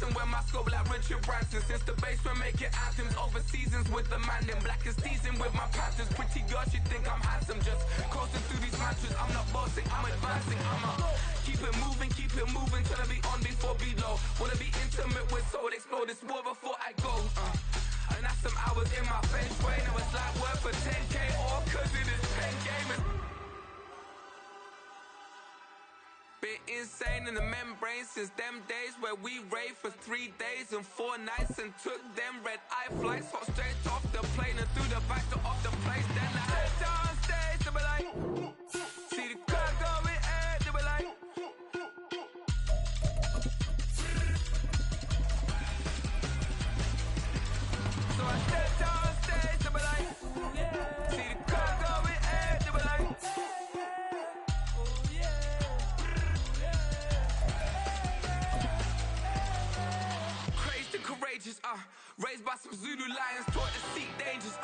dancing when my scope like Richard Branson. Since the basement making anthems over seasons with the man in black is teasing with my Panthers. Pretty girl, she think I'm handsome. Just coasting through these mantras. I'm not bossing, I'm advancing. Keep it moving, trying to be on before below. Wanna be intimate with soul, explore this war before I go. And that's some hours in my bench way. Now it's like work for 10K, all cause it is 10 gaming. Been insane in the membrane since them days where we raved for 3 days and 4 nights and took them red eye flights, hot straight off the plane and through the back door of the place. Then I head down stage, they be like, see the crowd going air, they be like. So I step down stage, they be like, see the crowd going air, they be like. Courageous, raised by some Zulu lions, taught to seek dangers,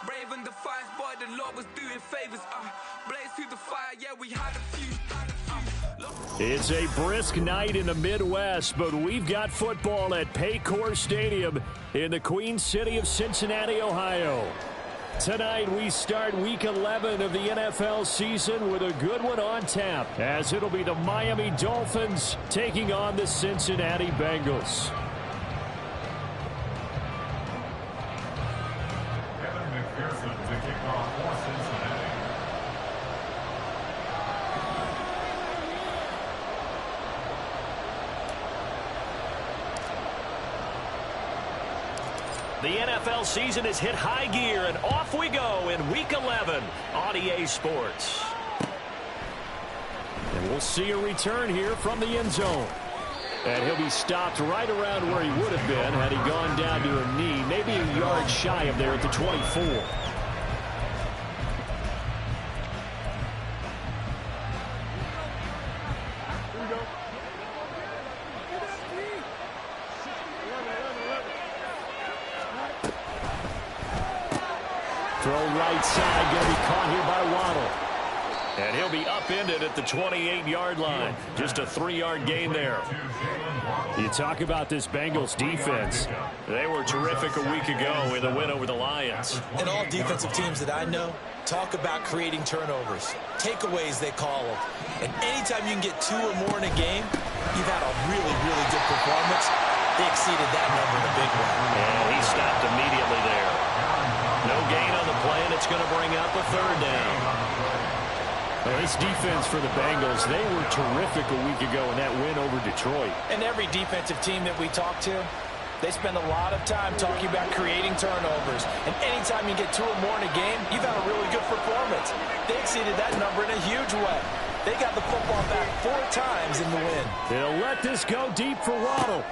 brave and defiant, boy, the Lord was doing favors, blaze through the fire, yeah, we had a few. It's a brisk night in the Midwest, but we've got football at Paycor Stadium in the Queen City of Cincinnati, Ohio. Tonight we start Week 11 of the NFL season with a good one on tap, as it'll be the Miami Dolphins taking on the Cincinnati Bengals. The NFL season has hit high gear, and off we go in Week 11 on EA Sports. And we'll see a return here from the end zone. And he'll be stopped right around where he would have been had he gone down to a knee, maybe a yard shy of there at the 24. Throw right side, going to be caught here by Waddle. And he'll be upended at the 28-yard line. Just a 3-yard gain there. You talk about this Bengals defense. They were terrific a week ago in the win over the Lions. And all defensive teams that I know talk about creating turnovers. Takeaways, they call them. And anytime you can get 2 or more in a game, you've had a really, really good performance. They exceeded that number in a big way. And he stopped immediately there. No gain on the play, and it's going to bring up a 3rd down. Well, this defense for the Bengals, they were terrific a week ago in that win over Detroit. And every defensive team that we talk to, they spend a lot of time talking about creating turnovers. And anytime you get 2 or more in a game, you've had a really good performance. They exceeded that number in a huge way. They got the football back 4 times in the win. They'll let this go deep for Waddle.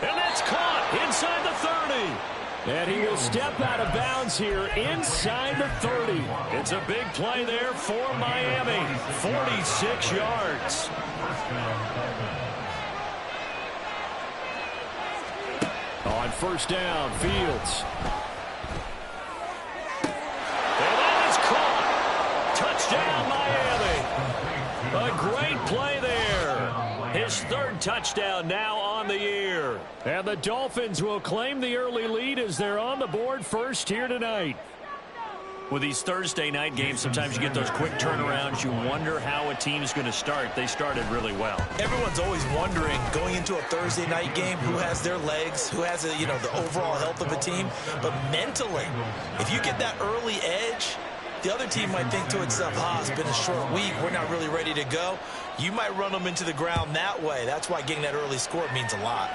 And that's caught inside the 30. And he will step out of bounds here inside the 30. It's a big play there for Miami. 46 yards. On 1st down, Fields. And that is caught. Touchdown, Miami. A great play there. His 3rd touchdown now on the year. And the Dolphins will claim the early lead as they're on the board first here tonight. With these Thursday night games, sometimes you get those quick turnarounds. You wonder how a team is going to start. They started really well. Everyone's always wondering, going into a Thursday night game, who has their legs, who has the overall health of a team. But mentally, if you get that early edge, the other team might think to itself, it's been a short week, we're not really ready to go. You might run them into the ground that way. That's why getting that early score means a lot.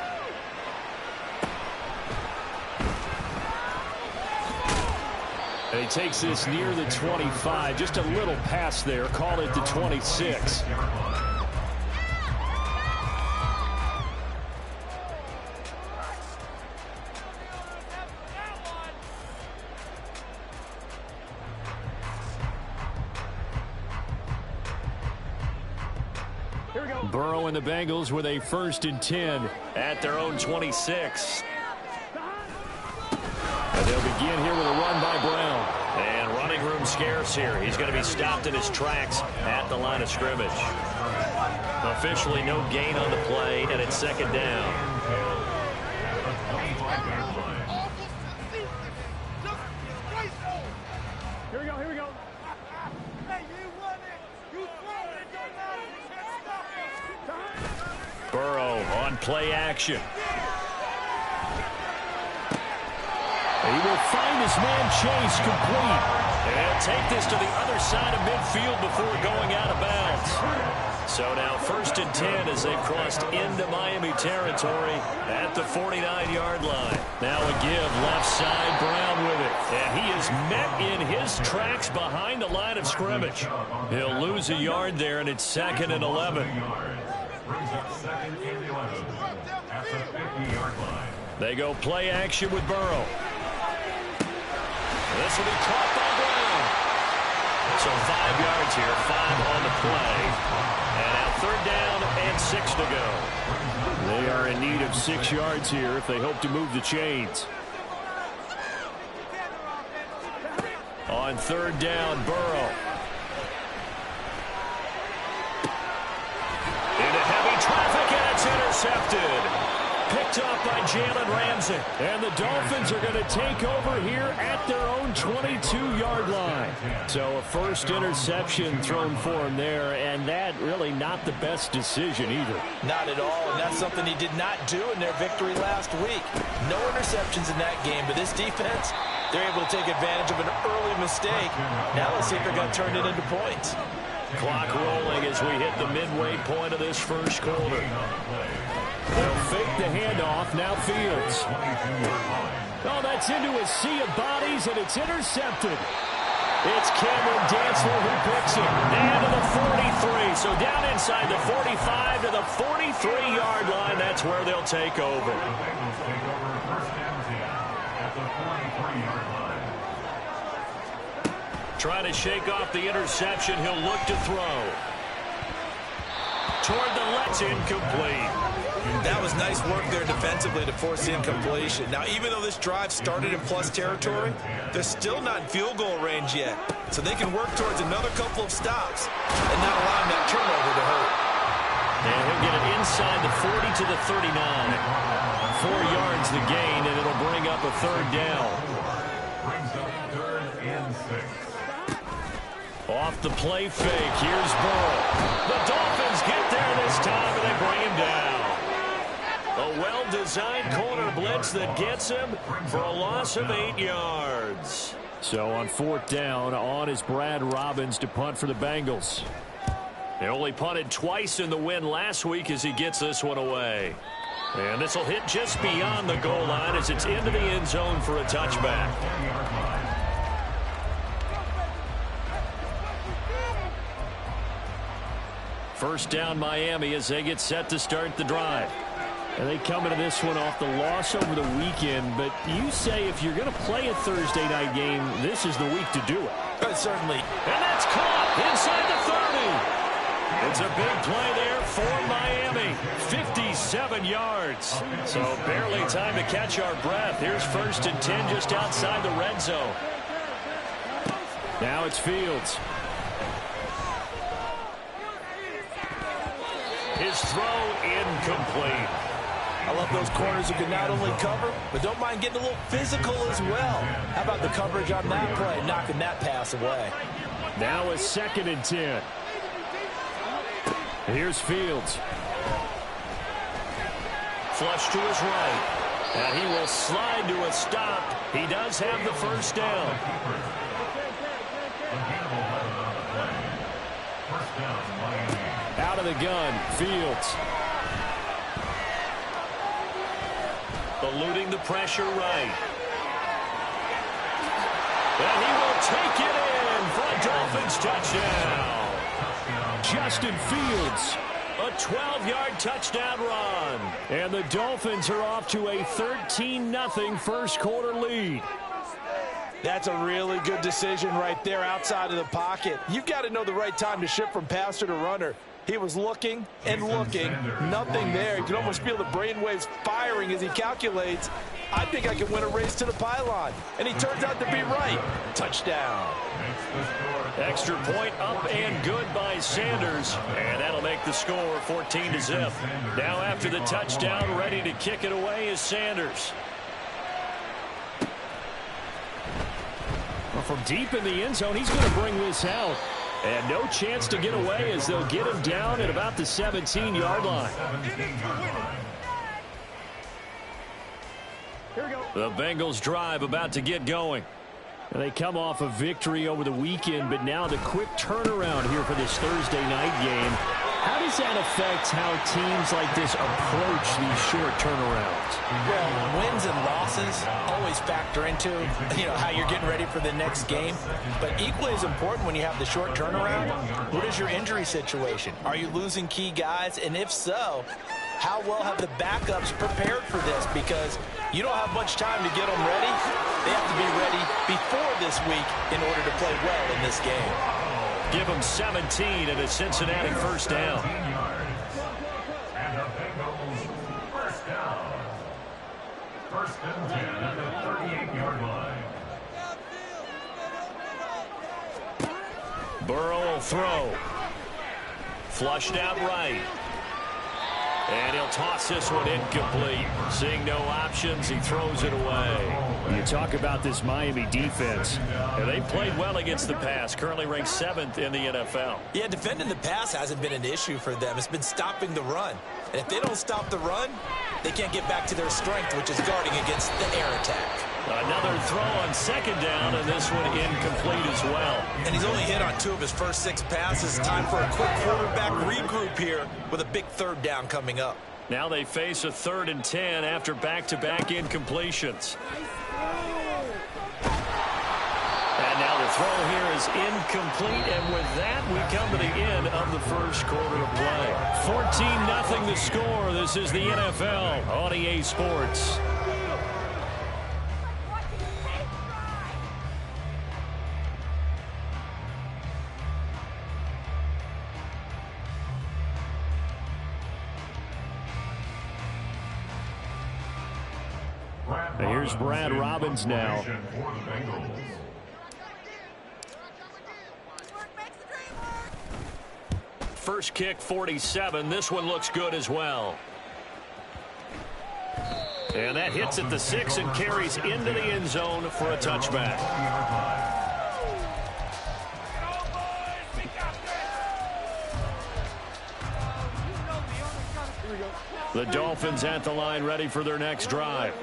And he takes this near the 25. Just a little pass there. Call it the 26. Burrow and the Bengals with a 1st and 10 at their own 26. And they'll begin here with a run by Brown. And running room scarce here. He's going to be stopped in his tracks at the line of scrimmage. Officially no gain on the play, and it's 2nd down. on play action. He will find his man Chase complete. And take this to the other side of midfield before going out of bounds. So now 1st and 10 as they've crossed into Miami territory at the 49-yard line. Now a give left side, Brown with it. And he is met in his tracks behind the line of scrimmage. He'll lose a yard there, and it's 2nd and 11. They go play action with Burrow. This will be caught by Brown. So 5 yards here, 5 on the play. And now 3rd down and 6 to go. They are in need of 6 yards here if they hope to move the chains. On 3rd down, Burrow. Into heavy traffic, and it's intercepted. Picked up by Jalen Ramsey. And the Dolphins are going to take over here at their own 22-yard line. So a first interception thrown for him there, and that really not the best decision either. Not at all, and that's something he did not do in their victory last week. No interceptions in that game, but this defense, they're able to take advantage of an early mistake. Now let's see if they're going to turn it into points. Clock rolling as we hit the midway point of this first quarter. They'll fake the handoff. Now Fields. Oh, that's into a sea of bodies, and it's intercepted. It's Cameron Dantzler who picks it. And to the 43. So down inside the 45 to the 43-yard line. That's where they'll take over. Trying to shake off the interception. He'll look to throw. Toward the left, incomplete. That was nice work there defensively to force the incompletion. Now, even though this drive started in plus territory, they're still not in field goal range yet. So they can work towards another couple of stops and not allowing that turnover to hurt. And he'll get it inside the 40 to the 39. 4 yards the gain, and it'll bring up a 3rd down. Off the play fake, here's Burrow. The Dolphins get there this time, and they bring him down. A well-designed corner blitz that gets him for a loss of 8 yards. So on 4th down, on is Brad Robbins to punt for the Bengals. They only punted twice in the win last week as he gets this one away. And this will hit just beyond the goal line as it's into the end zone for a touchback. First down Miami as they get set to start the drive. And they come into this one off the loss over the weekend. But you say if you're going to play a Thursday night game, this is the week to do it. Certainly. And that's caught inside the 30. It's a big play there for Miami. 57 yards. So barely time to catch our breath. Here's 1st and 10 just outside the red zone. Now it's Fields. His throw incomplete. I love those corners who can not only cover, but don't mind getting a little physical as well. How about the coverage on that play, knocking that pass away? Now a 2nd and 10. Here's Fields. Flush to his right. And he will slide to a stop. He does have the 1st down. Out of the gun, Fields. Eluding the pressure right. And he will take it in for a Dolphins touchdown. Justin Fields, a 12-yard touchdown run. And the Dolphins are off to a 13-0 first quarter lead. That's a really good decision right there outside of the pocket. You've got to know the right time to shift from passer to runner. He was looking and looking, nothing there. You can almost feel the brainwaves firing as he calculates, I think I can win a race to the pylon. And he turns out to be right. Touchdown. Extra point up and good by Sanders. And that'll make the score 14-0. Now after the touchdown, ready to kick it away is Sanders. Well, from deep in the end zone, he's going to bring this out. And no chance to get away as they'll get him down at about the 17-yard line. The Bengals drive about to get going. They come off a victory over the weekend, but now the quick turnaround here for this Thursday night game. How does that affect how teams like this approach these short turnarounds? Well, wins and losses always factor into, how you're getting ready for the next game. But equally as important when you have the short turnaround, what is your injury situation? Are you losing key guys? And if so, how well have the backups prepared for this? Because you don't have much time to get them ready. They have to be ready before this week in order to play well in this game. Give them 17 and a Cincinnati first down. And the Bengals first down. First and 10 at the 38-yard line. Burrow will throw. Flushed out right. And he'll toss this one incomplete. Seeing no options, he throws it away. You talk about this Miami defense. They played well against the pass, currently ranked 7th in the NFL. Yeah, defending the pass hasn't been an issue for them. It's been stopping the run. And if they don't stop the run, they can't get back to their strength, which is guarding against the air attack. Another throw on second down, and this one incomplete as well. And he's only hit on 2 of his first 6 passes. Time for a quick quarterback regroup here with a big third down coming up. Now they face a 3rd and 10 after back-to-back incompletions. And now the throw here is incomplete, and with that, we come to the end of the first quarter of play. 14-0 the score. This is the NFL on EA Sports. Here's Brad Robbins now. First kick, 47. This one looks good as well. And that hits at the 6 and carries into the end zone for a touchback. The Dolphins at the line, ready for their next drive.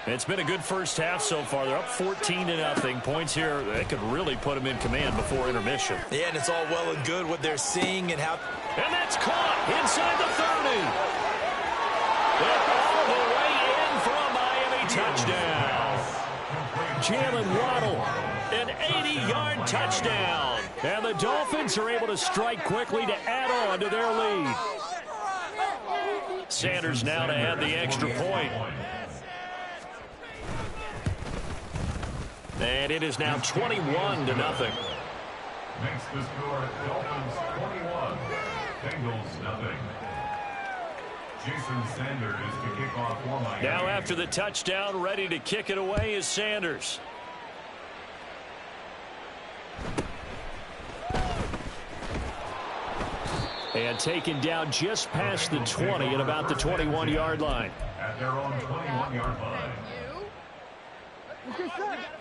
It's been a good first half so far. They're up 14-0. Points here, they could really put them in command before intermission. Yeah, and it's all well and good what they're seeing and how... And that's caught inside the 30. All the way in for a Miami touchdown. Jalen Waddle, an 80-yard touchdown. And the Dolphins are able to strike quickly to add on to their lead. Sanders now to add the extra point. And it is now 21-0. Makes the score Dolphins 21, Bengals nothing. Jason Sanders to kick off for Miami. Now after the touchdown, ready to kick it away is Sanders. And taken down just past the 20 at about the 21-yard line. At their own 21-yard line.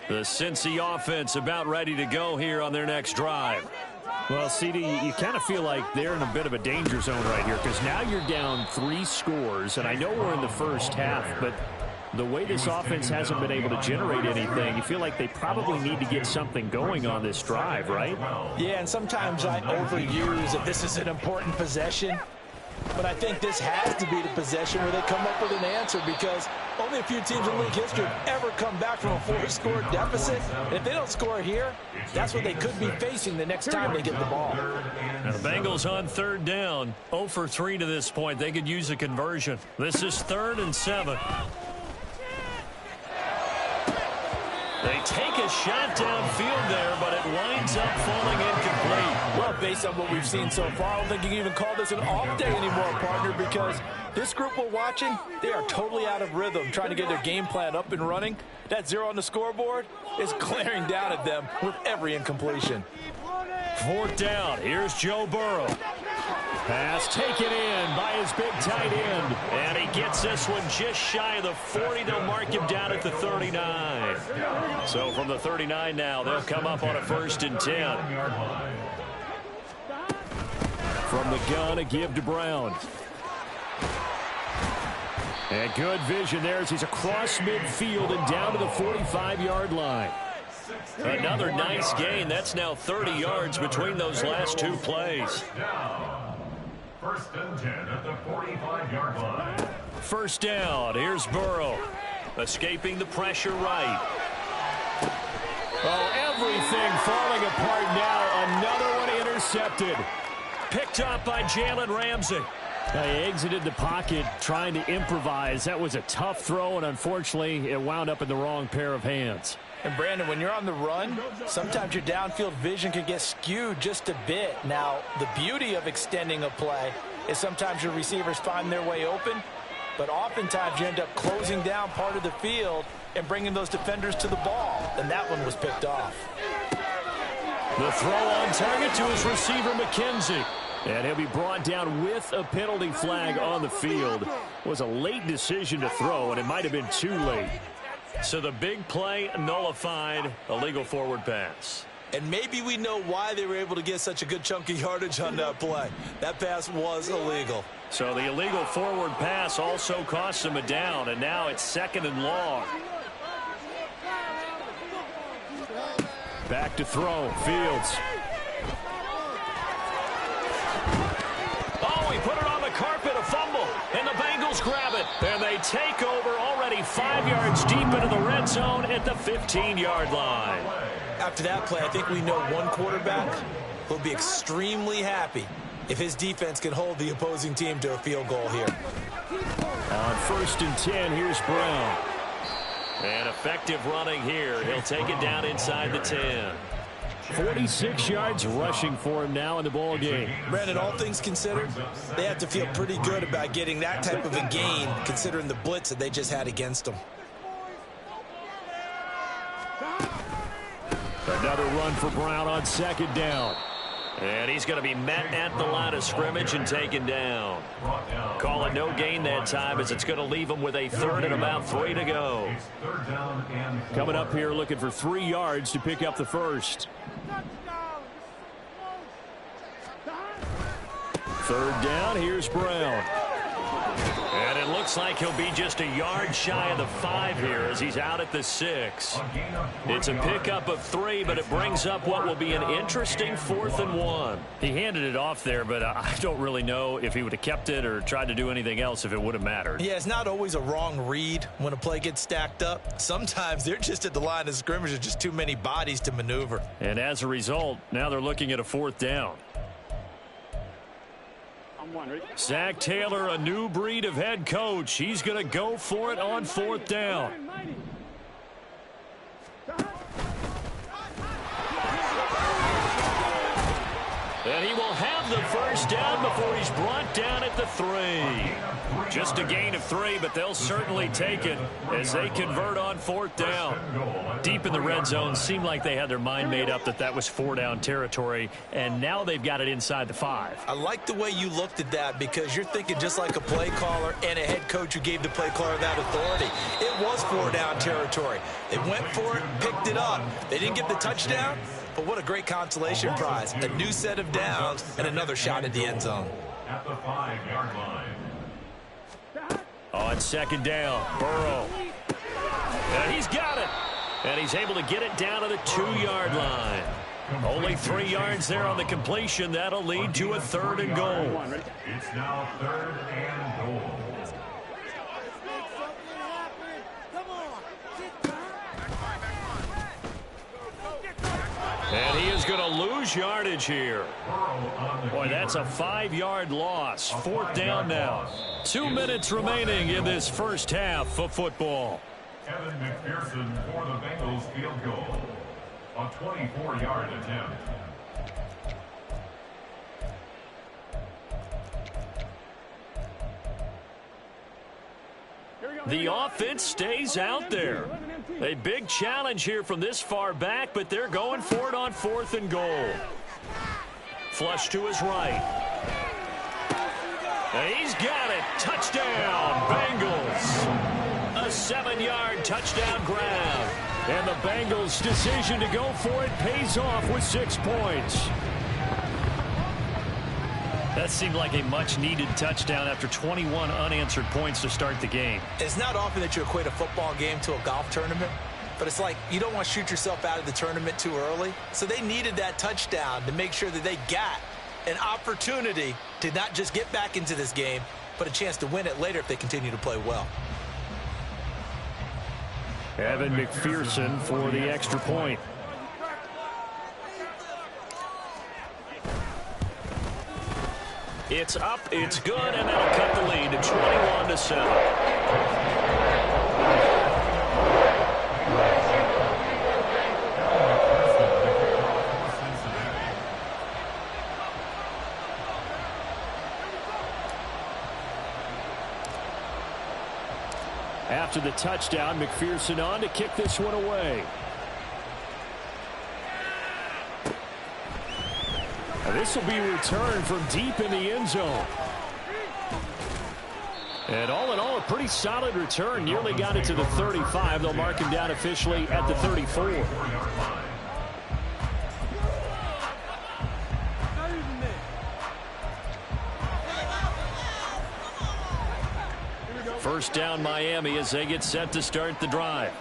The Cincy offense about ready to go here on their next drive. Well, CD, you kind of feel like they're in a bit of a danger zone right here because now you're down 3 scores, and I know we're in the first half, but the way this offense hasn't been able to generate anything, you feel like they probably need to get something going on this drive, right? Yeah, and sometimes I overuse that this is an important possession. But I think this has to be the possession where they come up with an answer because only a few teams in league history have ever come back from a 4-score deficit. And if they don't score here, that's what they could be facing the next time they get the ball. Now the Bengals on 3rd down. 0 for 3 to this point. They could use a conversion. This is 3rd and 7. They take a shot downfield there, but it winds up falling incomplete. Well, based on what we've seen so far, I don't think you can even call this an off day anymore, partner, because this group we're watching, they are totally out of rhythm, trying to get their game plan up and running. That 0 on the scoreboard is glaring down at them with every incompletion. 4th down. Here's Joe Burrow. Pass taken in by his big tight end. And he gets this one just shy of the 40. They'll mark him down at the 39. So from the 39 now, they'll come up on a 1st and 10. From the gun, a give to Brown. And good vision there as he's across midfield and down to the 45-yard line. Another nice gain. That's now 30 yards between those last two plays. First and 10 at the 45-yard line. First down. Here's Burrow. Escaping the pressure right. Oh, everything falling apart now. Another one intercepted. Picked up by Jalen Ramsey. He exited the pocket trying to improvise. That was a tough throw, and unfortunately, it wound up in the wrong pair of hands. And, Brandon, when you're on the run, sometimes your downfield vision can get skewed just a bit. Now, the beauty of extending a play is sometimes your receivers find their way open, but oftentimes you end up closing down part of the field and bringing those defenders to the ball, and that one was picked off. The throw on target to his receiver, McKenzie. And he'll be brought down with a penalty flag on the field. It was a late decision to throw, and it might have been too late. So the big play nullified, illegal forward pass. And maybe we know why they were able to get such a good chunk of yardage on that play. That pass was illegal. So the illegal forward pass also cost him a down, and now it's 2nd and long. Back to throw, Fields. Oh, he put it on the carpet, a fumble, and the Bengals grab it. And they take over already 5 yards deep into the red zone at the 15-yard line. After that play, I think we know one quarterback will be extremely happy if his defense can hold the opposing team to a field goal here. On 1st and 10, here's Brown. And effective running here. He'll take it down inside the 10. 46 yards rushing for him now in the ball game. Brandon, all things considered, they have to feel pretty good about getting that type of a gain considering the blitz that they just had against them. Another run for Brown on 2nd down. And he's going to be met at the line of scrimmage and taken down. Call it no gain that time as it's going to leave him with a 3rd and about 3 to go. Coming up here looking for 3 yards to pick up the first. 3rd down, here's Brown. And it looks like he'll be just a yard shy of the 5 here as he's out at the 6. It's a pickup of 3, but it brings up what will be an interesting 4th and 1. He handed it off there, but I don't really know if he would have kept it or tried to do anything else if it would have mattered. Yeah, it's not always a wrong read when a play gets stacked up. Sometimes they're just at the line of scrimmage. There's just too many bodies to maneuver. And as a result, now they're looking at a 4th down. Zach Taylor, a new breed of head coach. He's going to go for it on 4th down. And he will have the first down before he's brought down at the 3. Just a gain of 3, but they'll certainly take it as they convert on 4th down. Deep in the red zone, seemed like they had their mind made up that that was 4-down territory, and now they've got it inside the 5. I like the way you looked at that because you're thinking just like a play caller and a head coach who gave the play caller that authority. It was 4-down territory. They went for it, picked it up. They didn't get the touchdown, but what a great consolation prize. A new set of downs and another shot at the end zone. At the 5-yard line. On 2nd down, Burrow. And he's got it. And he's able to get it down to the 2-yard line. Only 3 yards there on the completion. That'll lead to a 3rd and goal. It's now 3rd and goal. And he is going to lose yardage here. Boy, that's a 5-yard loss. 4th down now. 2 minutes remaining in this first half of football. Kevin McPherson for the Bengals field goal. A 24-yard attempt. The offense stays out there. A big challenge here from this far back, but they're going for it on 4th and goal. Flush to his right. And he's got it. Touchdown, Bengals. A 7-yard touchdown grab. And the Bengals' decision to go for it pays off with 6 points. That seemed like a much-needed touchdown after 21 unanswered points to start the game. It's not often that you equate a football game to a golf tournament, but it's like you don't want to shoot yourself out of the tournament too early. So they needed that touchdown to make sure that they got an opportunity to not just get back into this game, but a chance to win it later if they continue to play well. Evan McPherson for the extra point. It's up, it's good, and that'll cut the lead to 21-7. After the touchdown, McPherson on to kick this one away. This will be returned from deep in the end zone. And all in all, a pretty solid return. Nearly got it to the 35. They'll mark him down officially at the 34. First down Miami as they get set to start the drive.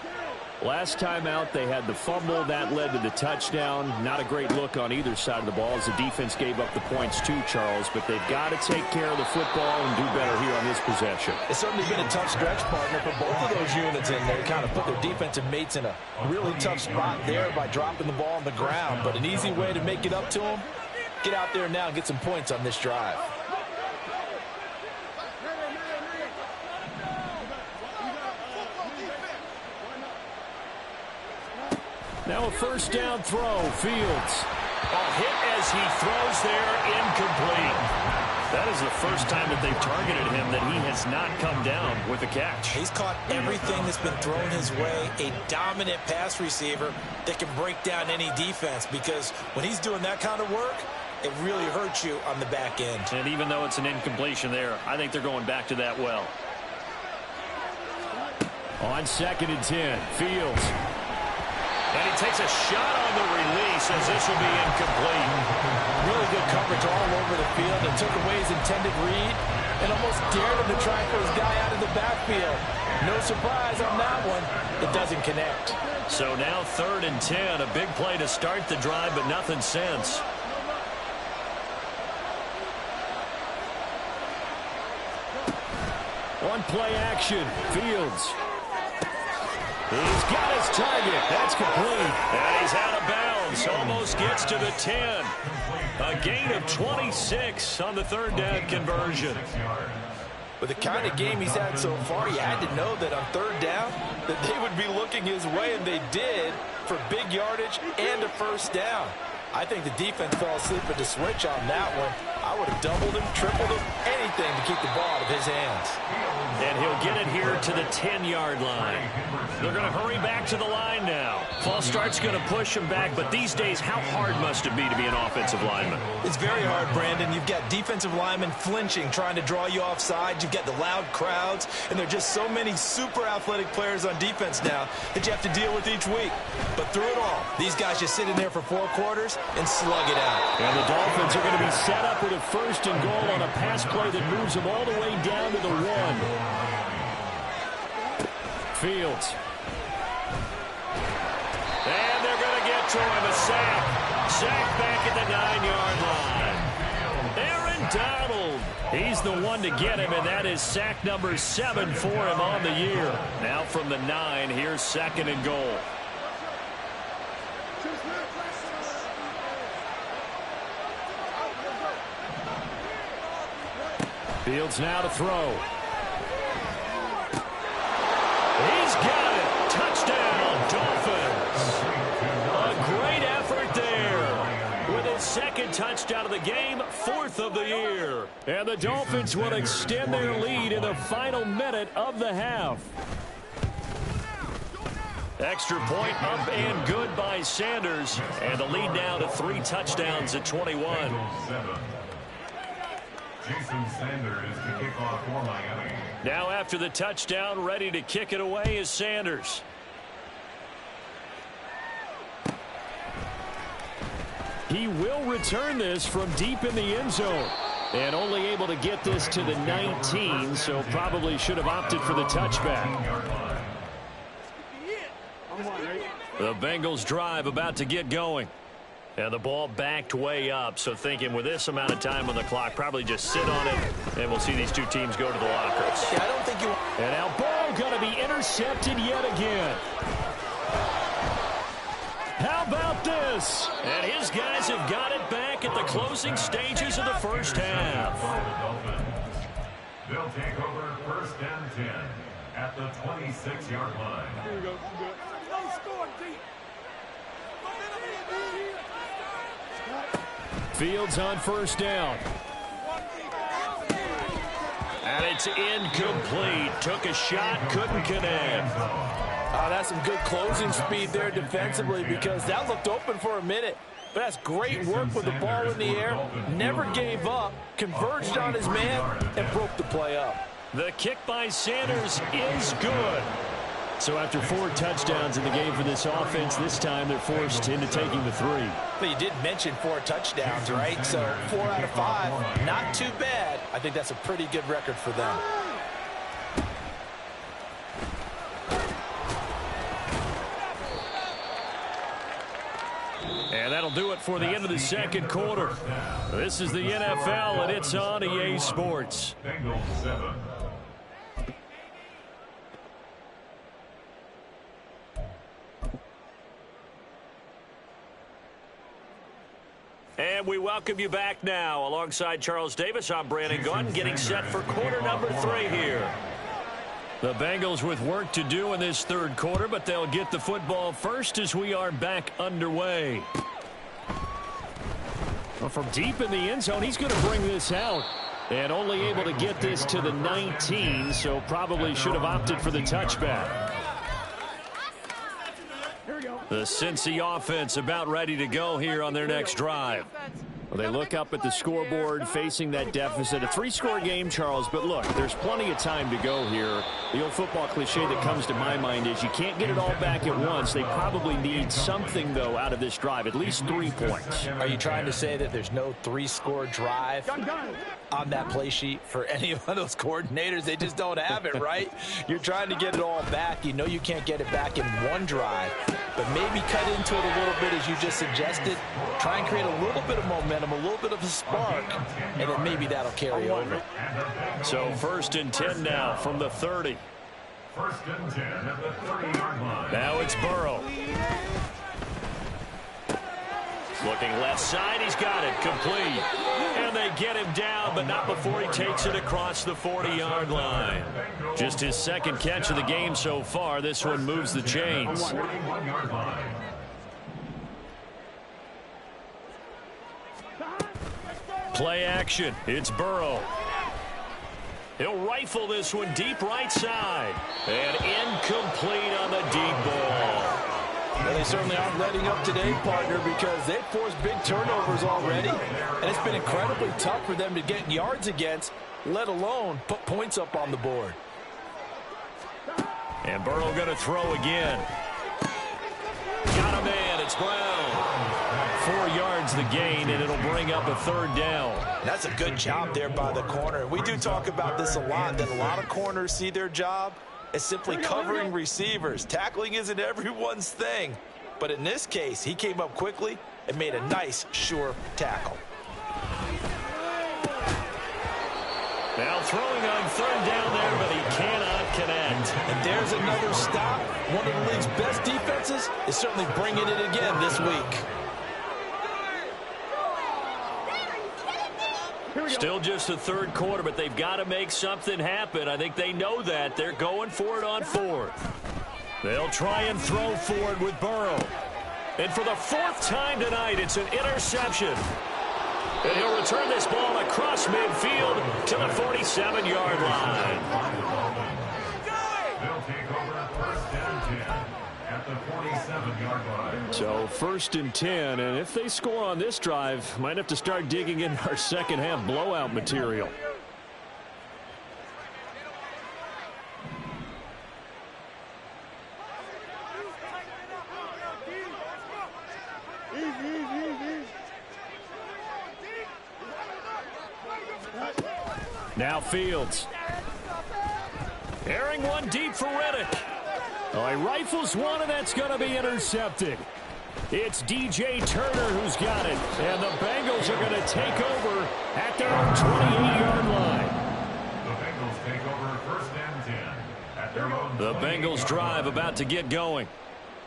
Last time out, they had the fumble. That led to the touchdown. Not a great look on either side of the ball as the defense gave up the points too, Charles. But they've got to take care of the football and do better here on this possession. It's certainly been a tough stretch, partner, for both of those units in there. Kind of put their defensive mates in a really tough spot there by dropping the ball on the ground. But an easy way to make it up to them, get out there now and get some points on this drive. Now a first down throw. Fields. A hit as he throws there, incomplete. That is the first time that they've targeted him that he has not come down with a catch. He's caught everything that's been thrown his way. A dominant pass receiver that can break down any defense, because when he's doing that kind of work, it really hurts you on the back end. And even though it's an incompletion there, I think they're going back to that well. On 2nd and 10, Fields. And he takes a shot on the release as this will be incomplete. Really good coverage all over the field. It took away his intended read and almost dared him to try and put his guy out of the backfield. No surprise on that one. It doesn't connect. So now 3rd and 10. A big play to start the drive, but nothing since. One play action. Fields. He's got his target. That's complete. And he's out of bounds. Almost gets to the 10. A gain of 26 on the 3rd down conversion. With the kind of game he's had so far, you had to know that on 3rd down that they would be looking his way, and they did, for big yardage and a first down. I think the defense fell asleep at the switch on that one. I would have doubled him, tripled him, anything to keep the ball out of his hands. And he'll get it here to the 10-yard line. They're going to hurry back to the line now. False start's going to push him back, but these days, how hard must it be to be an offensive lineman? It's very hard, Brandon. You've got defensive linemen flinching, trying to draw you off sides. You've got the loud crowds, and there are just so many super athletic players on defense now that you have to deal with each week. But through it all, these guys just sit in there for 4 quarters and slug it out. And the Dolphins are going to be set up with a 1st and goal on a pass play that moves them all the way down to the 1. Fields. And they're going to get to him. A sack. Sack back at the 9-yard line. Aaron Donald. He's the one to get him, and that is sack number 7 for him on the year. Now from the 9, here's 2nd and goal. Fields now to throw. He's got it. Touchdown, Dolphins. A great effort there. With his 2nd touchdown of the game, 4th of the year. And the Dolphins will extend their lead in the final minute of the half. Extra point up and good by Sanders. And the lead now to 3 touchdowns at 21. Jason Sanders to kick off for Miami. Now after the touchdown, ready to kick it away is Sanders. He will return this from deep in the end zone. And only able to get this to the 19, so probably should have opted for the touchback. The Bengals drive about to get going. And the ball backed way up, so thinking with this amount of time on the clock, probably just sit on it, and we'll see these two teams go to the lockers. Yeah, I don't think you... And now Burrow going to be intercepted yet again. How about this? And his guys have got it back at the closing stages of the first half. They'll take over 1st and 10 at the 26-yard line. Here we go. Fields on first down. And it's incomplete. Took a shot, couldn't connect. That's some good closing speed there defensively because that looked open for a minute. But that's great work with the ball in the air. Never gave up, converged on his man, and broke the play up. The kick by Sanders is good. So after 4 touchdowns in the game for this offense, this time they're forced into taking the 3. But you did mention 4 touchdowns, right? So 4 out of 5, not too bad. I think that's a pretty good record for them. And that'll do it for the end of the second quarter. This is the NFL, and it's on EA Sports. Bengals 7. And we welcome you back now. Alongside Charles Davis, I'm Brandon Gunn, getting set for quarter number 3 here. The Bengals with work to do in this third quarter, but they'll get the football first as we are back underway. Well, from deep in the end zone, he's going to bring this out. And only able to get this to the 19, so probably should have opted for the touchback. The Cincy offense about ready to go here on their next drive. Well, they look up at the scoreboard facing that deficit. A 3-score game, Charles, but look, there's plenty of time to go here. The old football cliche that comes to my mind is you can't get it all back at once. They probably need something, though, out of this drive, at least 3 points. Are you trying to say that there's no 3-score drive on that play sheet for any of those coordinators? They just don't have it, right? You're trying to get it all back. You know you can't get it back in one drive, but maybe cut into it a little bit as you just suggested. Try and create a little bit of momentum, a little bit of a spark, and then maybe that'll carry over. So 1st and 10 now from the 30. 1st and 10 at the 30-yard line. Now it's Burrow. Looking left side, he's got it, complete. And they get him down, but not before he takes it across the 40-yard line. Just his 2nd catch of the game so far. This one moves the chains. 41-yard line. Play action. It's Burrow. He'll rifle this one deep right side. And incomplete on the deep ball. Well, they certainly aren't letting up today, partner, because they've forced big turnovers already. And it's been incredibly tough for them to get yards against, let alone put points up on the board. And Burrow going to throw again. Got a man. It's Brown. 4 yards the gain, and it'll bring up a 3rd down. That's a good job there by the corner. We do talk about this a lot, that a lot of corners see their job as simply covering receivers. Tackling isn't everyone's thing. But in this case, he came up quickly and made a nice, sure tackle. Now throwing on 3rd down there, but he cannot connect. And there's another stop. One of the league's best defenses is certainly bringing it again this week. Still just the 3rd quarter, but they've got to make something happen. I think they know that. They're going for it on 4th. They'll try and throw forward with Burrow. And for the 4th time tonight, it's an interception. And he'll return this ball across midfield to the 47-yard line. They'll take over 1st and 10 at the 47-yard line. So 1st and 10, and if they score on this drive, might have to start digging in our second half blowout material. Now Fields. Airing one deep for Riddick. Oh, he rifles one, and that's going to be intercepted. It's DJ Turner who's got it. And the Bengals are going to take over at their own 28-yard line. The Bengals take over 1st and 10 at their own. The Bengals drive about to get going.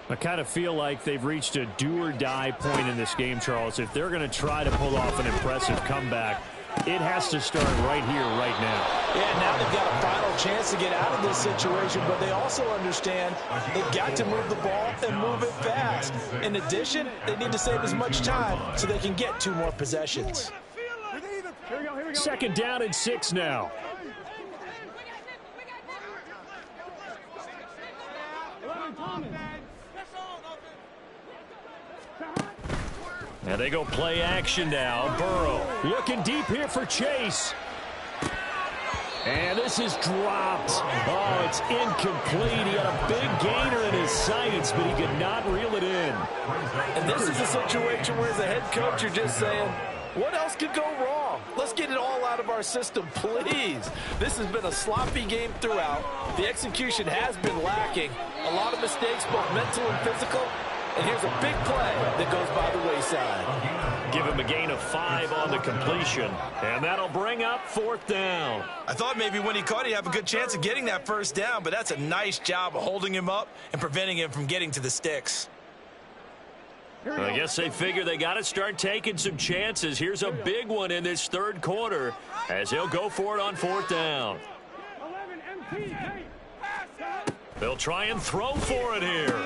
I kind of feel like they've reached a do-or-die point in this game, Charles. If they're going to try to pull off an impressive comeback, it has to start right here, right now. Yeah, now they've got a final chance to get out of this situation, but they also understand they've got to move the ball and move it fast. In addition, they need to save as much time so they can get 2 more possessions. 2nd down and 6 now. And they go play action now. Burrow looking deep here for Chase. And this is dropped. Oh, it's incomplete. He had a big gainer in his sights, but he could not reel it in. And this is a situation where as a head coach, you're just saying, what else could go wrong? Let's get it all out of our system, please. This has been a sloppy game throughout. The execution has been lacking. A lot of mistakes, both mental and physical. And here's a big play that goes by the wayside. Give him a gain of 5 on the completion. And that'll bring up 4th down. I thought maybe when he caught it, he'd have a good chance of getting that 1st down, but that's a nice job of holding him up and preventing him from getting to the sticks. I guess they figure they got to start taking some chances. Here's a big one in this 3rd quarter as he'll go for it on 4th down. They'll try and throw for it here.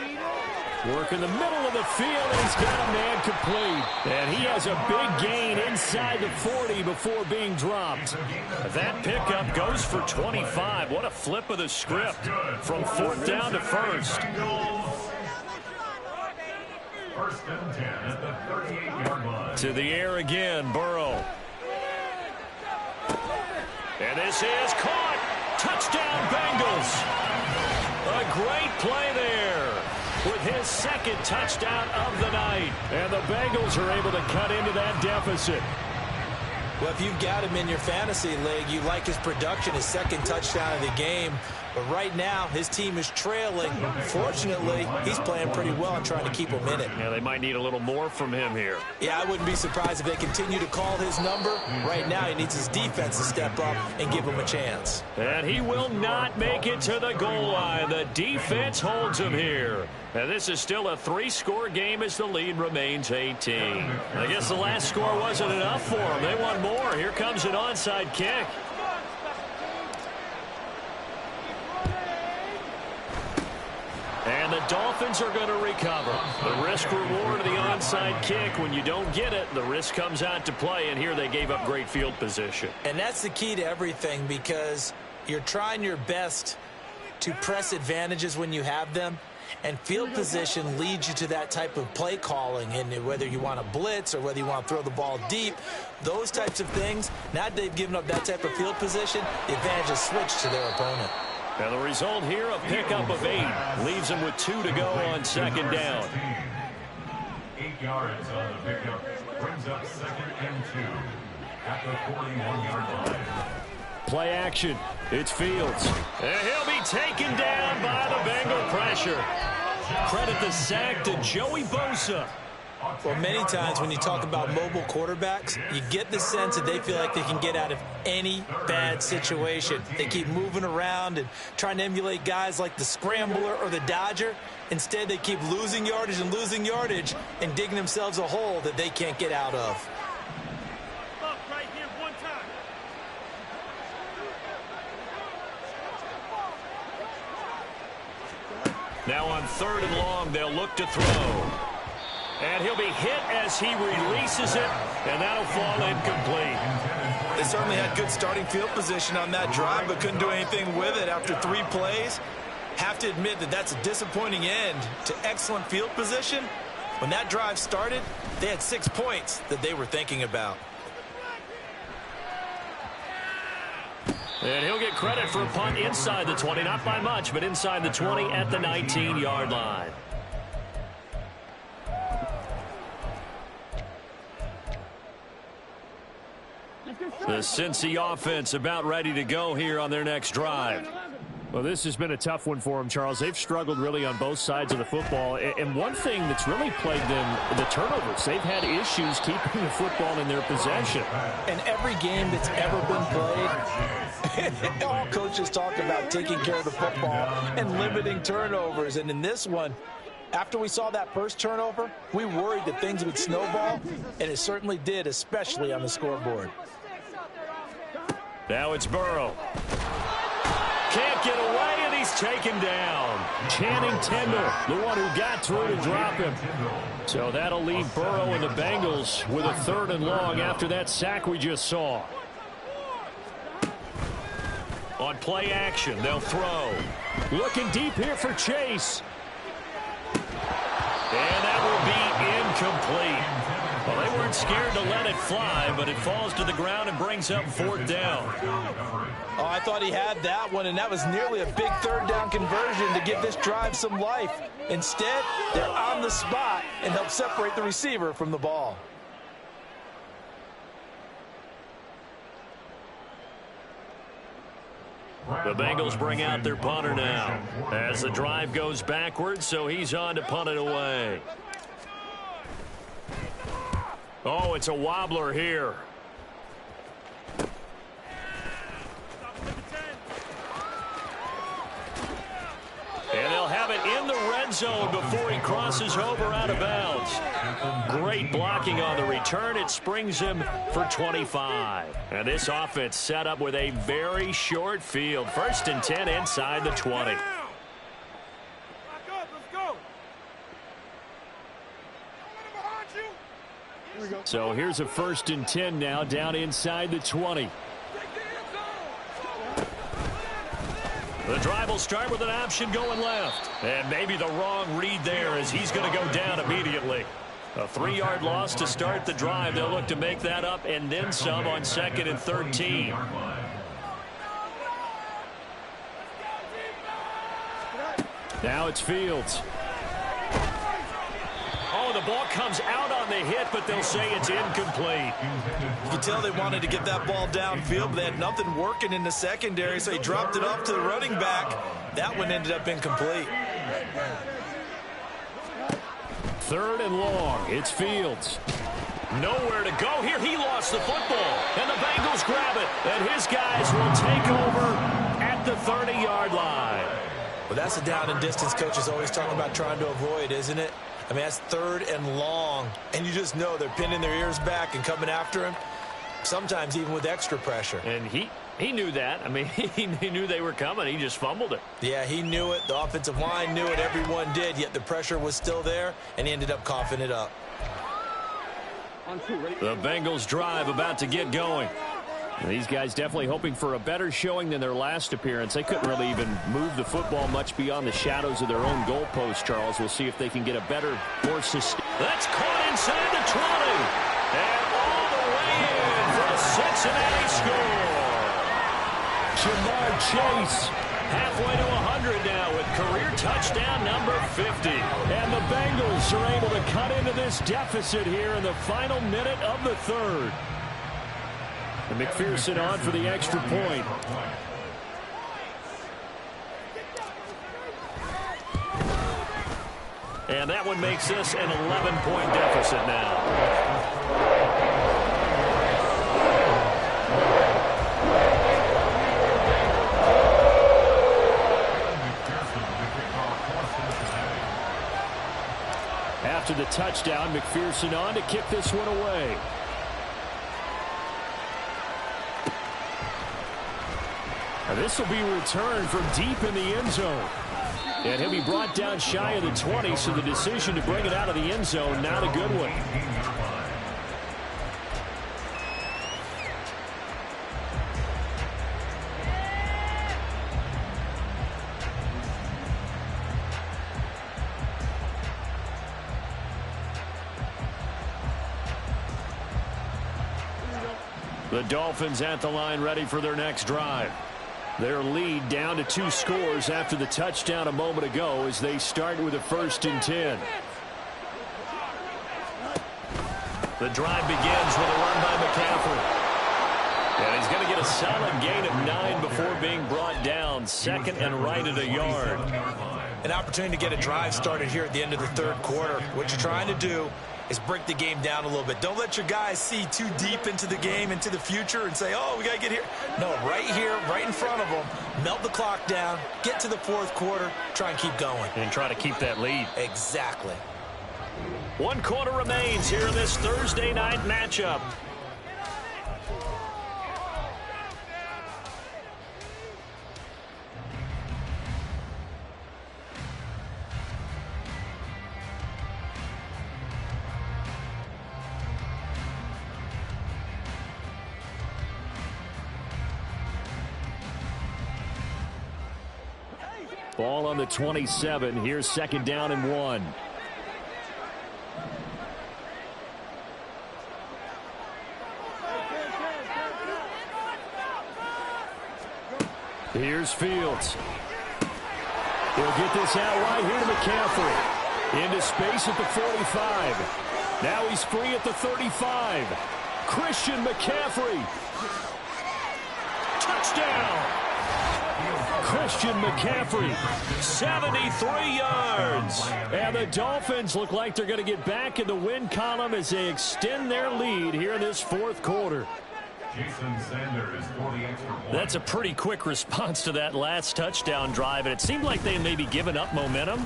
Work in the middle of the field, and he's got a man complete. And he has a big gain inside the 40 before being dropped. That pickup goes for 25. What a flip of the script from 4th down to 1st. 1st and 10 at the 38-yard line. To the air again, Burrow. And this is caught. Touchdown, Bengals. A great play there with his 2nd touchdown of the night. And the Bengals are able to cut into that deficit. Well, if you've got him in your fantasy league, you like his production, his 2nd touchdown of the game. But right now, his team is trailing. Fortunately, he's playing pretty well and trying to keep him in it. Yeah, they might need a little more from him here. Yeah, I wouldn't be surprised if they continue to call his number. Right now, he needs his defense to step up and give him a chance. And he will not make it to the goal line. The defense holds him here. And this is still a 3-score game as the lead remains 18. I guess the last score wasn't enough for them. They want more. Here comes an onside kick. And the Dolphins are going to recover. The risk-reward of the onside kick, when you don't get it, the risk comes out to play, and here they gave up great field position. And that's the key to everything, because you're trying your best to press advantages when you have them, and field position leads you to that type of play calling. And whether you want to blitz or whether you want to throw the ball deep, those types of things, now that they've given up that type of field position, the advantage has switched to their opponent. And the result here, a pickup of 8. Leaves them with 2 to go on 2nd down. 8 yards on the pickup. Brings up 2nd and 2 at the 41-yard line. Play action. It's Fields. And he'll be taken down by the Bengal pressure. Credit the sack to Joey Bosa. Well, many times when you talk about mobile quarterbacks, you get the sense that they feel like they can get out of any bad situation. They keep moving around and trying to emulate guys like the Scrambler or the Dodger. Instead, they keep losing yardage and digging themselves a hole that they can't get out of. Now on 3rd and long, they'll look to throw. And he'll be hit as he releases it, and that'll fall incomplete. They certainly had good starting field position on that drive, but couldn't do anything with it after 3 plays. Have to admit that that's a disappointing end to excellent field position. When that drive started, they had 6 points that they were thinking about. And he'll get credit for a punt inside the 20, not by much, but inside the 20 at the 19-yard line. The Cincy offense about ready to go here on their next drive. Well, this has been a tough one for them, Charles. They've struggled really on both sides of the football. And one thing that's really plagued them, the turnovers. They've had issues keeping the football in their possession. And every game that's ever been played, all coaches talk about taking care of the football and limiting turnovers. And in this one, after we saw that first turnover, we worried that things would snowball, and it certainly did, especially on the scoreboard. Now it's Burrow. Can't get away, and he's taken down. Channing Tindall, the one who got through to drop him. So that'll leave Burrow and the Bengals with a 3rd and long after that sack we just saw. On play action, they'll throw. Looking deep here for Chase. And that will be incomplete. Well, they weren't scared to let it fly, but it falls to the ground and brings up 4th down. Oh, I thought he had that one, and that was nearly a big 3rd down conversion to give this drive some life. Instead, they're on the spot and help separate the receiver from the ball. The Bengals bring out their punter now as the drive goes backwards, so he's on to punt it away. Oh, it's a wobbler here. And they'll have it in the red zone before he crosses over out of bounds. Great blocking on the return. It springs him for 25. And this offense set up with a very short field. 1st and 10 inside the 20. So here's a 1st and 10 now down inside the 20. The drive will start with an option going left. And maybe the wrong read there as he's going to go down immediately. A 3-yard loss to start the drive. They'll look to make that up and then some on 2nd and 13. Now it's Fields. Oh, the ball comes out on the hit, but they'll say it's incomplete. You can tell they wanted to get that ball downfield, but they had nothing working in the secondary, so he dropped it off to the running back. That one ended up incomplete. 3rd and long. It's Fields. Nowhere to go here. He lost the football, and the Bengals grab it. And his guys will take over at the 30-yard line. Well, that's a down and distance coaches always talk about trying to avoid, isn't it? I mean, that's 3rd and long, and you just know they're pinning their ears back and coming after him, sometimes even with extra pressure. And he knew that. I mean, he knew they were coming. He just fumbled it. Yeah, he knew it. The offensive line knew it. Everyone did, yet the pressure was still there, and he ended up coughing it up. The Bengals drive about to get going. These guys definitely hoping for a better showing than their last appearance. They couldn't really even move the football much beyond the shadows of their own goalpost, Charles. We'll see if they can get a better force. That's caught inside the 20. And all the way in for a Cincinnati score. Jamar Chase halfway to 100 now with career touchdown number 50. And the Bengals are able to cut into this deficit here in the final minute of the 3rd. And McPherson on for the extra point. And that one makes this an 11-point deficit now. After the touchdown, McPherson on to kick this one away. This will be returned from deep in the end zone. And he'll be brought down shy of the 20, so the decision to bring it out of the end zone, not a good one. The Dolphins at the line ready for their next drive. Their lead down to 2 scores after the touchdown a moment ago as they start with a 1st and 10. The drive begins with a run by McCaffrey. And he's going to get a solid gain of 9 before being brought down. Second and right at a yard. An opportunity to get a drive started here at the end of the third quarter. What you're trying to do is break the game down a little bit. Don't let your guys see too deep into the game, into the future, and say, oh, we got to get here. No, right here, right in front of them, melt the clock down, get to the fourth quarter, try and keep going. And try to keep that lead. Exactly. 1 quarter remains here in this Thursday night matchup. Ball on the 27. Here's second down and 1. Here's Fields. He'll get this out wide here to McCaffrey. Into space at the 45. Now he's free at the 35. Christian McCaffrey. Touchdown. Christian McCaffrey, 73 yards. And the Dolphins look like they're going to get back in the win column as they extend their lead here in this fourth quarter. Jason Sanders for the extra point. That's a pretty quick response to that last touchdown drive, and it seemed like they may be giving up momentum.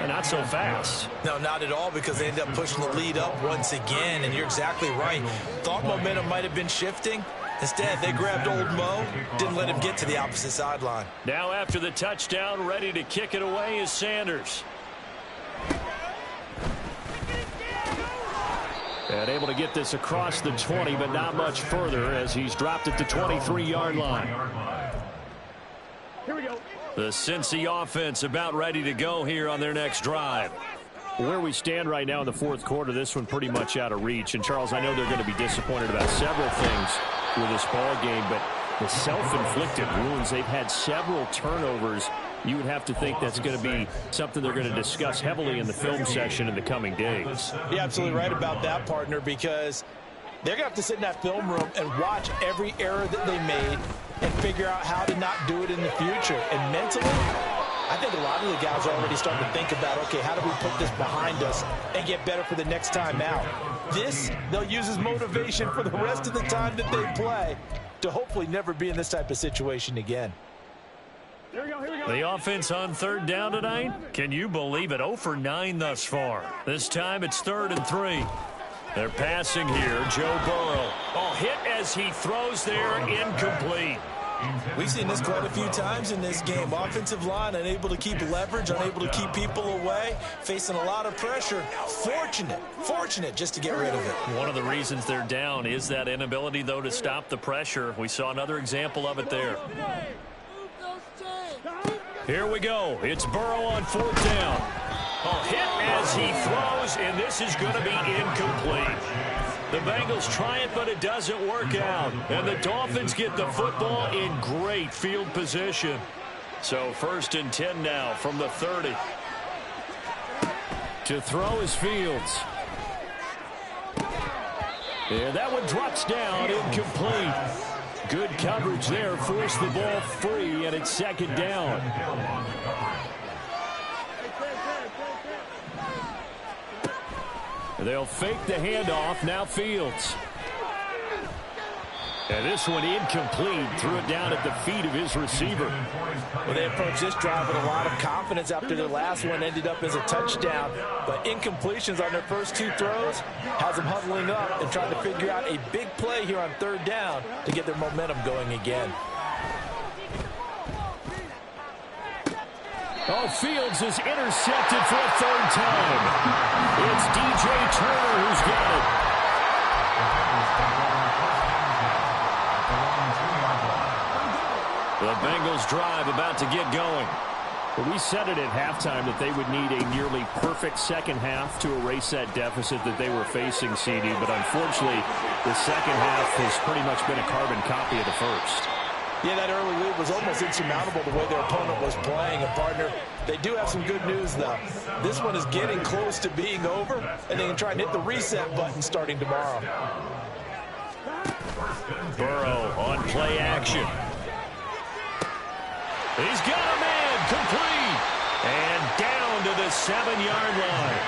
Not so fast. No, not at all, because they ended up pushing the lead up once again, and you're exactly right. Thought momentum might have been shifting. Instead, they grabbed old Mo, didn't let him get to the opposite sideline. Now after the touchdown, ready to kick it away is Sanders. And able to get this across the 20, but not much further as he's dropped at the 23-yard line. Here we go. The Cincy offense about ready to go here on their next drive. Where we stand right now in the fourth quarter, this one pretty much out of reach. And, Charles, I know they're going to be disappointed about several things with this ball game, but the self-inflicted wounds, they've had several turnovers. You would have to think that's going to be something they're going to discuss heavily in the film session in the coming days. You're absolutely right about that, partner, because they're going to have to sit in that film room and watch every error that they made and figure out how to not do it in the future. And mentally, I think a lot of the guys are already starting to think about, okay, how do we put this behind us and get better for the next time out? This, they'll use as motivation for the rest of the time that they play to hopefully never be in this type of situation again. Here we go, here we go. The offense on third down tonight. Can you believe it? 0 for 9 thus far. This time it's 3rd and 3. They're passing here. Joe Burrow. Oh, hit as he throws there, incomplete. We've seen this quite a few times in this game. Offensive line unable to keep leverage, unable to keep people away, facing a lot of pressure. Fortunate just to get rid of it. One of the reasons they're down is that inability, though, to stop the pressure. We saw another example of it there. Here we go. It's Burrow on 4th down. A hit as he throws, and this is going to be incomplete. The Bengals try it, but it doesn't work out. And the Dolphins get the football in great field position. So 1st and 10 now from the 30. To throw is Fields. And that one drops down, incomplete. Good coverage there, forced the ball free, and it's 2nd down. They'll fake the handoff, now Fields. And this one incomplete, threw it down at the feet of his receiver. Well, they approached this drive with a lot of confidence after their last one ended up as a touchdown. But incompletions on their first 2 throws has them huddling up and trying to figure out a big play here on 3rd down to get their momentum going again. Oh, Fields is intercepted for a 3rd time. It's DJ Turner who's got it. The Bengals drive about to get going. Well, we said it at halftime that they would need a nearly perfect second half to erase that deficit that they were facing, CD. But unfortunately, the second half has pretty much been a carbon copy of the first. Yeah, that early lead was almost insurmountable the way their opponent was playing. And, partner, they do have some good news, though. This one is getting close to being over, and they can try and hit the reset button starting tomorrow. Burrow on play action. He's got a man, complete. And down to the 7-yard line.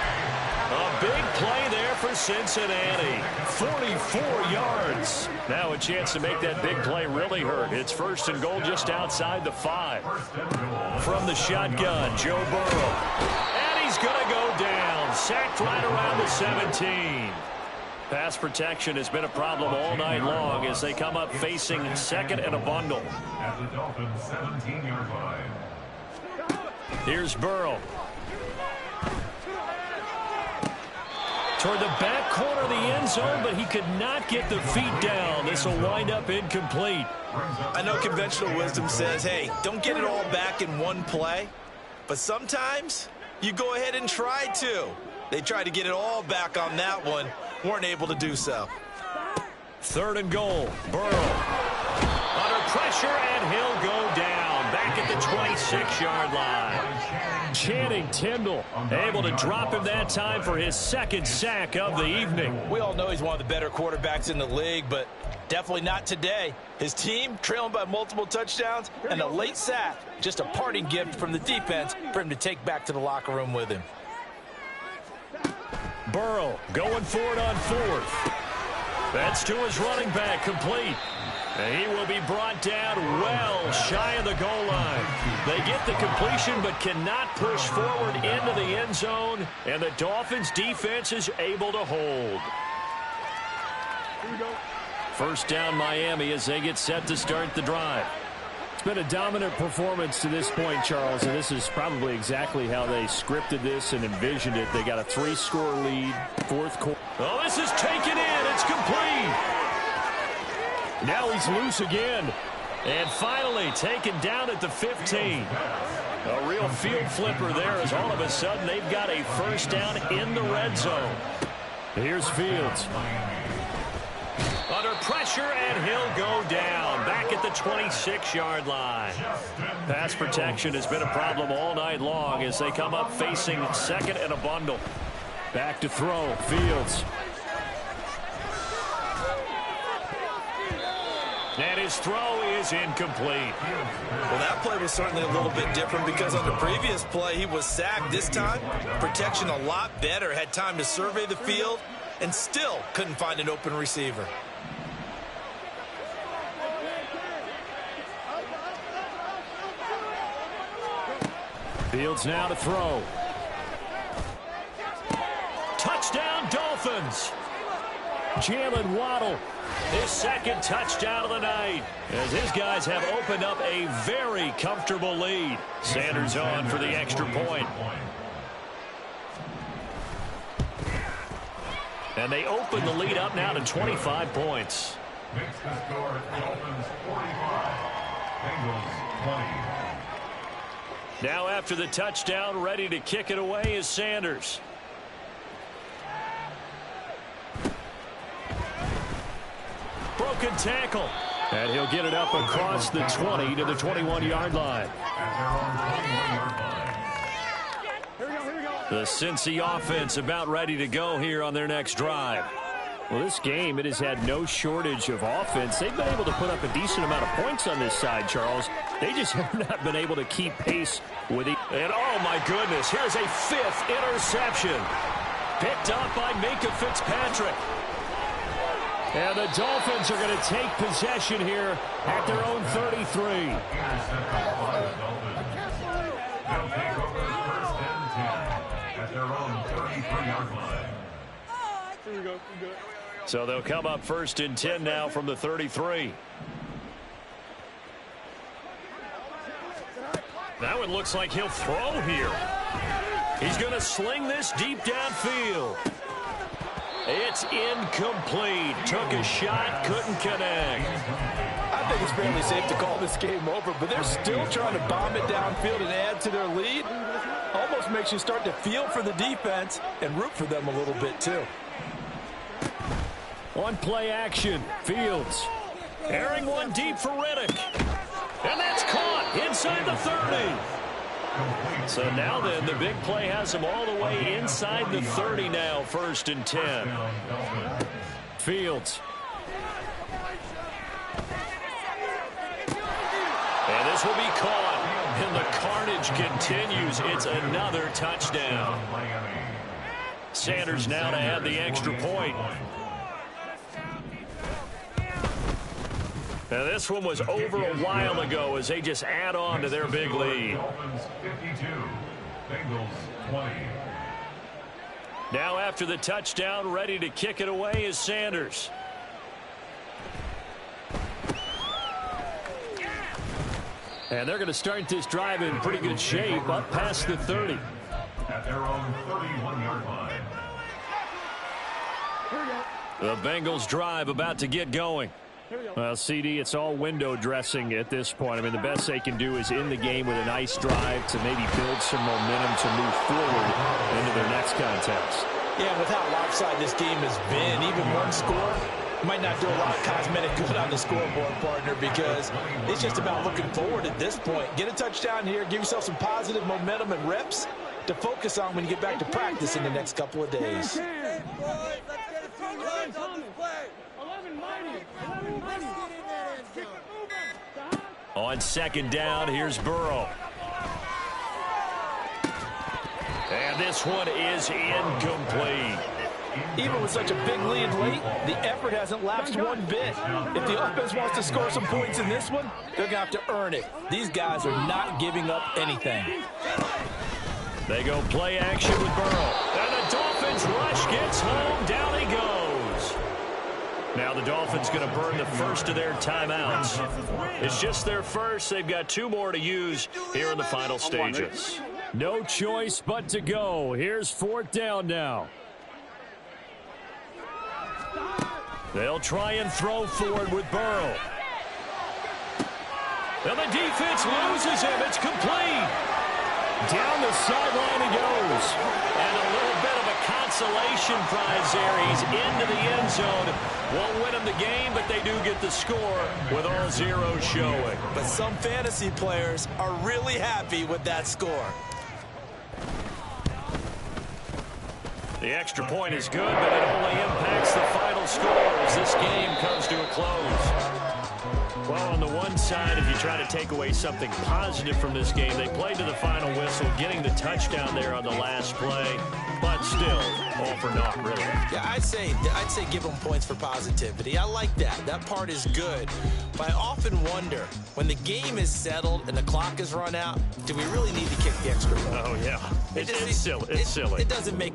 A big play there for Cincinnati. 44 yards. Now a chance to make that big play really hurt. It's 1st and goal just outside the 5. From the shotgun, Joe Burrow. And he's going to go down. Sacked right around the 17. Pass protection has been a problem all night long as they come up facing 2nd and a bundle. At the Dolphins' 17-yard line. Here's Burrow. Toward the back corner of the end zone, but he could not get the feet down. This will wind up incomplete. I know conventional wisdom says, hey, don't get it all back in one play. But sometimes you go ahead and try to. They tried to get it all back on that one. Weren't able to do so. 3rd and goal. Burrow. Under pressure, and he'll go down. Back at the 26-yard line. Channing Tindall able to drop him that time for his 2nd sack of the evening. We all know he's one of the better quarterbacks in the league, but definitely not today. His team trailing by multiple touchdowns and a late sack. Just a parting gift from the defense for him to take back to the locker room with him. Burrow going for it on 4th. That's to his running back, complete. And he will be brought down well shy of the goal line. They get the completion but cannot push forward into the end zone, and the Dolphins defense is able to hold. 1st down Miami as they get set to start the drive. It's been a dominant performance to this point, Charles, and this is probably exactly how they scripted this and envisioned it. They got a 3-score lead, 4th quarter. Oh, this is taken in. It's complete. Now he's loose again. And finally taken down at the 15. A real field flipper there as all of a sudden they've got a 1st down in the red zone. Here's Fields. Under pressure, and he'll go down. Back at the 26-yard line. Pass protection has been a problem all night long as they come up facing 2nd and a bundle. Back to throw. Fields. And his throw is incomplete. Well, that play was certainly a little bit different because on the previous play, he was sacked. This time, protection a lot better. Had time to survey the field and still couldn't find an open receiver. Fields now to throw. Touchdown, Dolphins. Jalen Waddle. His 2nd touchdown of the night as his guys have opened up a very comfortable lead. Sanders on for the extra point. And they open the lead up now to 25 points. Makes the score Dolphins 45, Bengals 20. Now after the touchdown, ready to kick it away is Sanders. Broken tackle. And he'll get it up across the 20 to the 21-yard line. The Cincy offense about ready to go here on their next drive. Well, this game, it has had no shortage of offense. They've been able to put up a decent amount of points on this side, Charles. They just have not been able to keep pace with it. And, oh, my goodness, here's a 5th interception. Picked up by Minkah Fitzpatrick. And the Dolphins are going to take possession here at their own 33. They'll take over 1st and 10 at their own 33-yard line. Here we go. So they'll come up 1st and 10 now from the 33. Now it looks like he'll throw here. He's going to sling this deep downfield. It's incomplete. Took a shot, couldn't connect. I think it's fairly safe to call this game over, but they're still trying to bomb it downfield and add to their lead. Almost makes you start to feel for the defense and root for them a little bit too. On play action, Fields. Airing one deep for Riddick. And that's caught inside the 30. So now then, the big play has them all the way inside the 30 now, 1st and 10. Fields. This will be caught, and the carnage continues. It's another touchdown. Sanders now to add the extra point. Now this one was over a while ago as they just add on to their big lead. Dolphins 52, Bengals 20. Now after the touchdown, ready to kick it away is Sanders. And they're going to start this drive in pretty good shape, up past the 30. At their own 31-yard line. The Bengals drive about to get going. Well, CD, it's all window dressing at this point. I mean, the best they can do is in the game with a nice drive to maybe build some momentum to move forward into their next contest. Yeah, with how lopsided this game has been, even one score might not do a lot of cosmetic good on the scoreboard, partner, because it's just about looking forward at this point. Get a touchdown here, give yourself some positive momentum and reps to focus on when you get back to practice in the next couple of days. On second down, here's Burrow. And this one is incomplete. Even with such a big lead late, the effort hasn't lapsed one bit. If the offense wants to score some points in this one, they're going to have to earn it. These guys are not giving up anything. They go play action with Burrow. And the Dolphins rush gets home. Down he goes. Now the Dolphins going to burn the first of their timeouts. It's just their first. They've got 2 more to use here in the final stages. No choice but to go. Here's 4th down now. They'll try and throw forward with Burrow. And the defense loses him. It's complete. Down the sideline he goes. And a little bit of a consolation prize there. He's into the end zone. Won't win him the game, but they do get the score with all zeros showing. But some fantasy players are really happy with that score. The extra point is good, but it only impacts the final score as this game comes to a close. Well, on the one side, if you try to take away something positive from this game, they played to the final whistle, getting the touchdown there on the last play, but still, all for naught, really. Yeah, I'd say give them points for positivity. I like that. That part is good. But I often wonder, when the game is settled and the clock is run out, do we really need to kick the extra point? Oh, yeah. It's silly. It's silly. It doesn't make